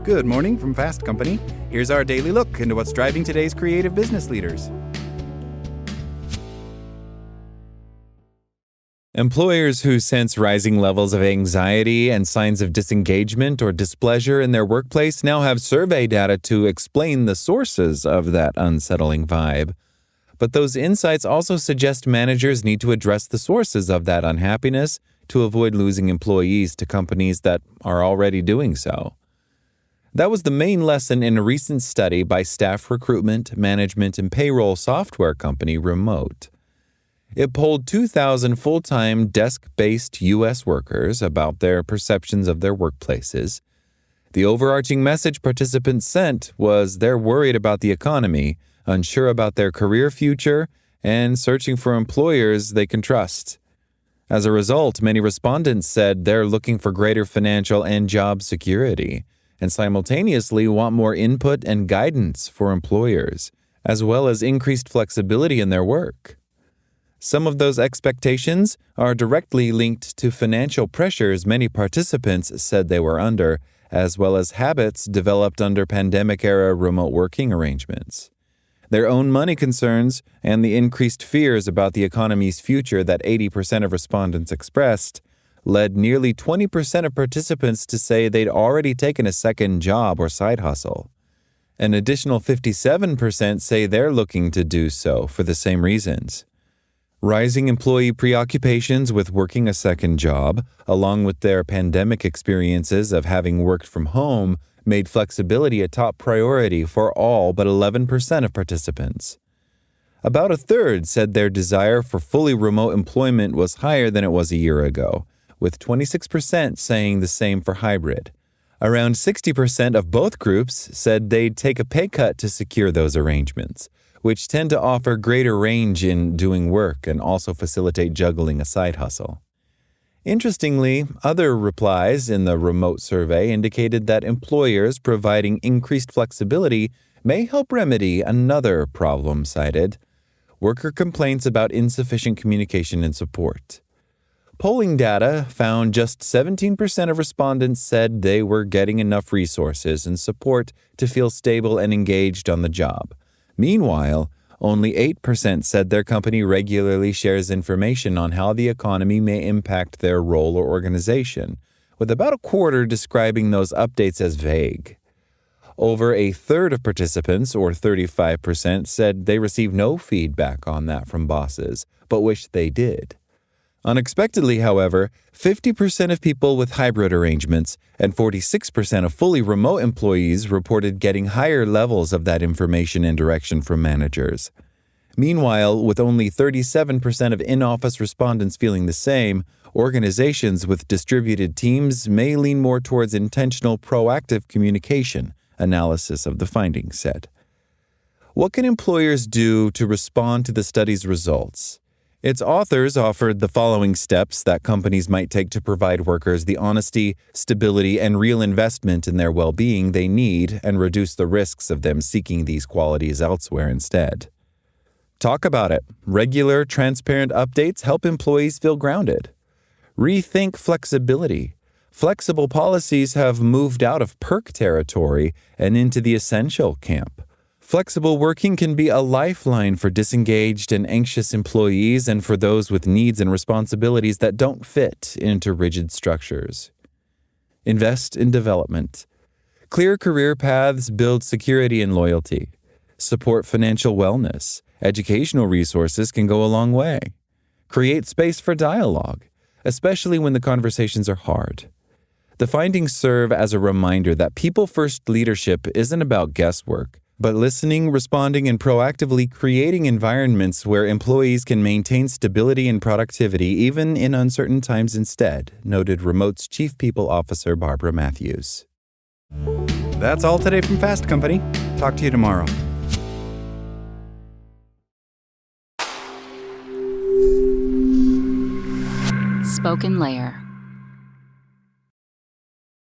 Good morning from Fast Company. Here's our daily look into what's driving today's creative business leaders. Employers who sense rising levels of anxiety and signs of disengagement or displeasure in their workplace now have survey data to explain the sources of that unsettling vibe. But those insights also suggest managers need to address the sources of that unhappiness to avoid losing employees to companies that are already doing so. That was the main lesson in a recent study by staff recruitment, management, and payroll software company Remote. It polled 2,000 full-time desk-based U.S. workers about their perceptions of their workplaces. The overarching message participants sent was they're worried about the economy, unsure about their career future, and searching for employers they can trust. As a result, many respondents said they're looking for greater financial and job security, and simultaneously want more input and guidance for employers, as well as increased flexibility in their work. Some of those expectations are directly linked to financial pressures many participants said they were under, as well as habits developed under pandemic-era remote working arrangements. Their own money concerns and the increased fears about the economy's future that 80% of respondents expressed led nearly 20% of participants to say they'd already taken a second job or side hustle. An additional 57% say they're looking to do so for the same reasons. Rising employee preoccupations with working a second job, along with their pandemic experiences of having worked from home, made flexibility a top priority for all but 11% of participants. About a third said their desire for fully remote employment was higher than it was a year ago, with 26% saying the same for hybrid. Around 60% of both groups said they'd take a pay cut to secure those arrangements, which tend to offer greater range in doing work and also facilitate juggling a side hustle. Interestingly, other replies in the remote survey indicated that employers providing increased flexibility may help remedy another problem cited: worker complaints about insufficient communication and support. Polling data found just 17% of respondents said they were getting enough resources and support to feel stable and engaged on the job. Meanwhile, only 8% said their company regularly shares information on how the economy may impact their role or organization, with about a quarter describing those updates as vague. Over a third of participants, or 35%, said they received no feedback on that from bosses, but wish they did. Unexpectedly, however, 50% of people with hybrid arrangements and 46% of fully remote employees reported getting higher levels of that information and direction from managers. Meanwhile, with only 37% of in-office respondents feeling the same, organizations with distributed teams may lean more towards intentional, proactive communication, analysis of the findings said. What can employers do to respond to the study's results? Its authors offered the following steps that companies might take to provide workers the honesty, stability, and real investment in their well-being they need and reduce the risks of them seeking these qualities elsewhere instead. Talk about it. Regular, transparent updates help employees feel grounded. Rethink flexibility. Flexible policies have moved out of perk territory and into the essential camp. Flexible working can be a lifeline for disengaged and anxious employees and for those with needs and responsibilities that don't fit into rigid structures. Invest in development. Clear career paths build security and loyalty. Support financial wellness. Educational resources can go a long way. Create space for dialogue, especially when the conversations are hard. The findings serve as a reminder that people-first leadership isn't about guesswork, but listening, responding, and proactively creating environments where employees can maintain stability and productivity even in uncertain times instead, noted Remote's Chief People Officer Barbara Matthews. That's all today from Fast Company. Talk to you tomorrow. SpokenLayer.